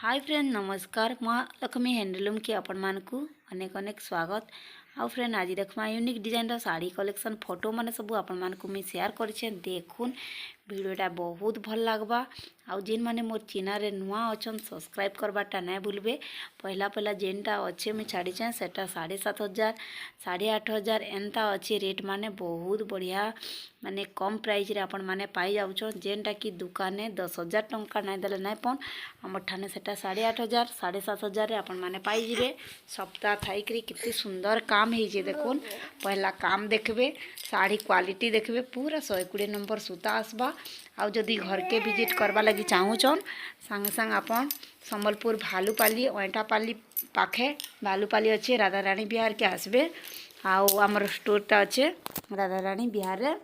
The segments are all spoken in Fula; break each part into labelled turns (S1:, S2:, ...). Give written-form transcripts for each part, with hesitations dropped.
S1: Hi friend नमस्कार माँ लक्ष्मी हैंडलूम की आपण मानकु अनेक अनेक स्वागत। आउ फ्रेंड आज देखमा unique design sari collection photo माने सब आपण मानकु मी शेयर करछे। देखुन वीडियोटा बहुत भल लगवा। आउ जेन माने मोर चैनल रे नुआ अछन सब्सक्राइब करबाटा ना भूलबे। पहला पहला जेनटा अच्छे मुझे छाड़ीचे सेटा 7,500 8,500 एंता अच्छे रेट माने बहुत बढ़िया माने कम प्राइस रे आपण माने पाई जाउछन। जेनटा कि दुकाने 10,000 टंका नाई देले नाई पन हमर ठाने सेटा 8,500 7,500 रे आपण माने पाई जिवे। सप्ताह थाइकरी कितनी सुंदर काम है देखुन। पहला काम देखबे साड़ी क्वालिटी देखबे पूरा 120 नंबर सूता आसबा। आउ जदि घर के विजिट करवा लगी चाहूचन संगे संग अपन संबलपुर भालुपाली ओंटापाली पाखे भालुपाली अच्छे राधा रानी बिहार के आसबे। आउ आमर स्टोरटा अच्छे राधा रानी बिहार रे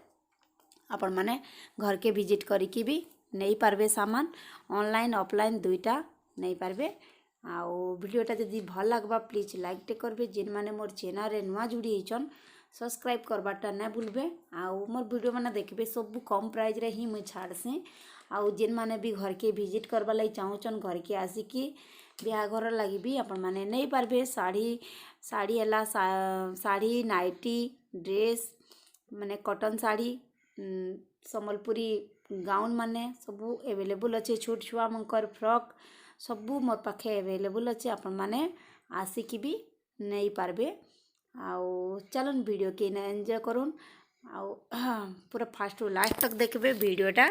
S1: आपण माने घर के विजिट करिकी भी नहीं पारबे। सामान ऑनलाइन ऑफलाइन दुईटा नहीं पारबे। आउ वीडियोटा जदि भल लगवा प्लीज लाइक टे करबे। जेन माने मोर चैनल रे नुआ जुड़ी होइछन सब्सक्राइब करबाटा ना भूलबे। आउ मोर वीडियो माने देखबे सब कम प्राइस रे ही मुई छाड़सी। आउ जेन माने भी घर के विजिट करबा लई चाहूचन घर के आसिकी बिहाघर लगी भी आपण माने नहीं पारबे। साड़ी साड़ी हला साड़ी नाइटी ड्रेस माने कॉटन साड़ी संबलपुरी गाउन माने सबू अवेलेबल अच्छे। छोट छुआ मंकर फ्रॉक सबू मोर पाखे अवेलेबल अच्छे। आपण माने आसिकी भी नहीं पारबे। आउ चलन वीडियो के एंजॉय करूँ। आउ पूरा फास्ट टू लास्ट तक देखबे वीडियोटा।